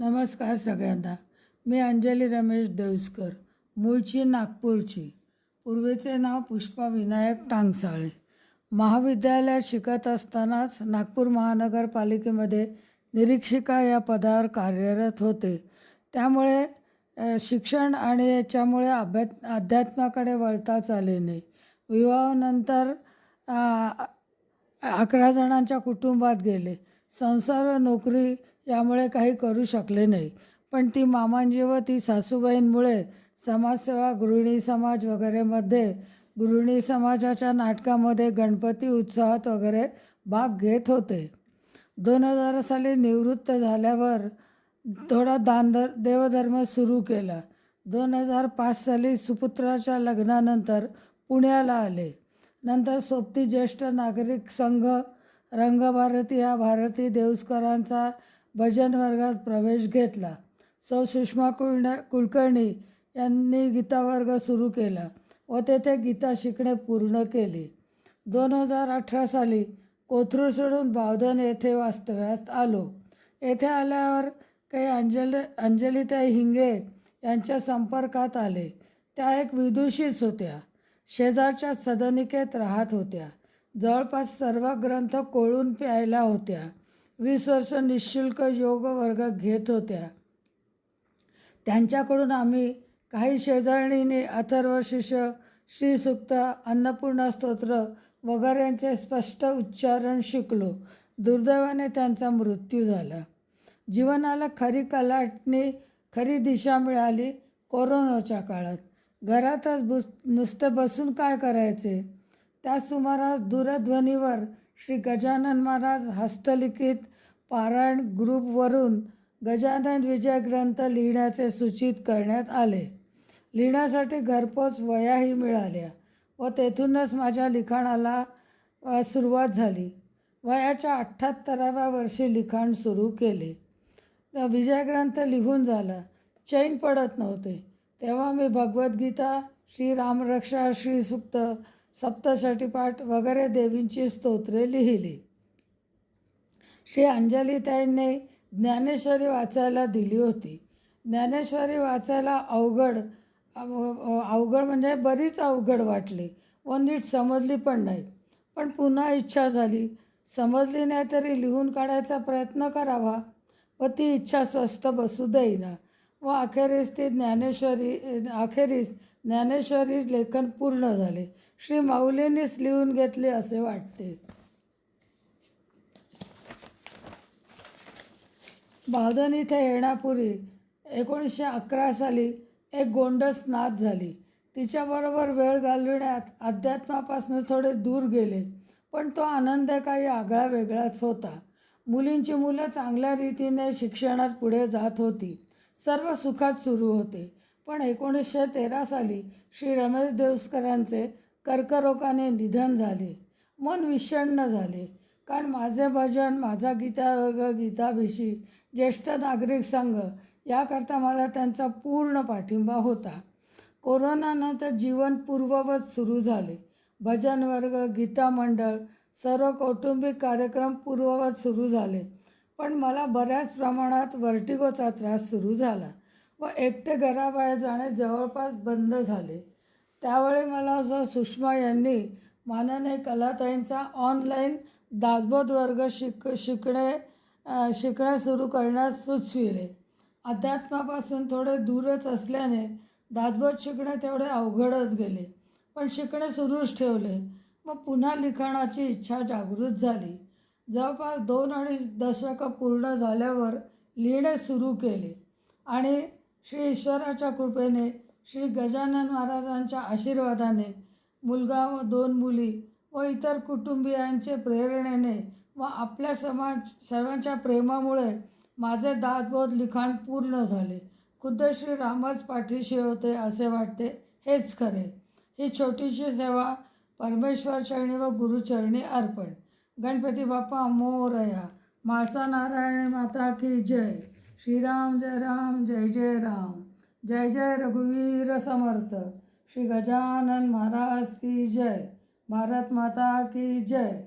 नमस्कार सगळ्यांना. मी अंजली रमेश देवस्कर, मूळची नागपूरची. पूर्वीचे नाव पुष्पा विनायक टांगसाळे. महाविद्यालयात शिकत असतानाच नागपूर महानगरपालिकेमध्ये निरीक्षिका या पदावर कार्यरत होते. त्यामुळे शिक्षण आणि याच्यामुळे अध्यात्माकडे वळताच आले नाही. विवाहानंतर 11 जणांच्या कुटुंबात गेले. संसार व नोकरी यामुळे काही करू शकले नाही. पण ती मामांजी व ती सासूबाईंमुळे समाजसेवा, गृहिणी समाज वगैरेमध्ये गृहिणी समाजाच्या नाटकामध्ये गणपती उत्सवात वगैरे भाग घेत होते. 2000 साली निवृत्त झाल्यावर थोडा देवधर्म सुरू केला. 2005 साली सुपुत्राच्या लग्नानंतर पुण्याला आले. नंतर सोबती ज्येष्ठ नागरिक संघ, रंगभारती या भारती देवस्करांचा भजन वर्गात प्रवेश घेतला. सुषमा कुलकर्णी यांनी गीता वर्ग सुरू केला व तेथे गीता शिकणे पूर्ण केले. 2018 साली कोथरूड सोडून बावधन येथे वास्तव्यास आलो. येथे आल्यावर काही अंजलीताई हिंगे यांच्या संपर्कात आले. त्या एक विदुषीच होत्या. शेजारच्या सदनिकेत राहत होत्या. जवळपास सर्व ग्रंथ कोळून प्यायला होत्या. 20 वर्ष निःशुल्क योग वर्ग घेत होत्या. त्यांच्याकडून आम्ही काही शेजारणीने अथर्वशीर्ष, श्रीसूक्त, अन्नपूर्णा स्तोत्र वगैरेंचे स्पष्ट उच्चारण शिकलो. दुर्दैवाने त्यांचा मृत्यू झाला. जीवनाला खरी कलाटणी, खरी दिशा मिळाली कोरोनाच्या काळात. घरातच नुसते बसून काय करायचे. त्या सुमारास दूरध्वनीवर श्री गजानन महाराज हस्तलिखित पारायण ग्रुपवरून गजानन विजय ग्रंथ लिहिण्याचे सूचित करण्यात आले. लिहिण्यासाठी घरपोच वह्याही मिळाल्या व तेथूनच माझ्या लिखाणाला सुरुवात झाली. वयाच्या 78व्या वर्षी लिखाण सुरू केले. विजय ग्रंथ लिहून झाला. चैन पडत नव्हते. तेव्हा मी भगवद्गीता, श्रीरामरक्षा, श्रीसूक्त, सप्तशतीपाठ वगैरे देवींची स्तोत्रे लिहिली. श्री अंजलीताईंनी ज्ञानेश्वरी वाचायला दिली होती. ज्ञानेश्वरी वाचायला अवघड म्हणजे बरीच अवघड वाटली व नीट समजली पण नाही. पण पुन्हा इच्छा झाली. समजली नाही तरी लिहून काढायचा प्रयत्न करावा व ती इच्छा स्वस्थ बसू देईना व अखेरीस ज्ञानेश्वरी लेखन पूर्ण झाले. श्री माऊलींनीच लिहून घेतले असे वाटते. बावधन इथे येण्यापूर्वी 1911 साली एक गोंडस नात झाली. तिच्याबरोबर वेळ घालविण्यात अध्यात्मापासून थोडे दूर गेले. पण तो आनंद काही आगळा वेगळाच होता. मुलींची मुलं चांगल्या रीतीने शिक्षणात पुढे जात होती. सर्व सुखात सुरू होते. पण 1913 साली श्री रमेश देवस्करांचे कर्करोगाने निधन झाले. मन विषण्ण झाले. कारण माझे भजन, माझा गीता वर्ग, गीताभिषी, ज्येष्ठ नागरिक संघ याकरता मला त्यांचा पूर्ण पाठिंबा होता. कोरोनानंतर जीवन पूर्ववत सुरू झाले. भजन वर्ग, गीता मंडळ, सर्व कौटुंबिक कार्यक्रम पूर्ववत सुरू झाले. पण मला बऱ्याच प्रमाणात व्हर्टिगोचा त्रास सुरू झाला व एकटे घराबाहेर जाणे जवळपास बंद झाले. त्यावेळी मला सुषमा यांनी माननीय कलाताईंचा ऑनलाईन दासबोध वर्ग शिकणे सुरू करण्यास सुचविले. अध्यात्मापासून थोडे दूरच असल्याने दासबोध शिकणे तेवढे अवघडच गेले. पण शिकणे सुरूच ठेवले. मग पुन्हा लिखाणाची इच्छा जागृत झाली. जवळपास 2-2.5 दशकं पूर्ण झाल्यावर लिहिणे सुरू केले आणि श्री ईश्वराच्या कृपेने, श्री गजानन महाराजांच्या आशीर्वादाने, मुलगा व 2 मुली व इतर कुटुंबियांच्या प्रेरणेने व आपल्या सर्वांच्या प्रेमामुळे माझे दासबोध लिखाण पूर्ण झाले. खुद्द श्री रामच पाठीशी होते असे वाटते. हेच खरे. ही छोटीशी सेवा परमेश्वरचरणी व गुरुचरणी अर्पण. गणपती बाप्पा मोरया. म्हाळसा नारायणी माता की जय. श्रीराम जय राम, जय जय राम. जय जय रघुवीर समर्थ. श्री गजानन महाराज की जय. भारत माता की जय.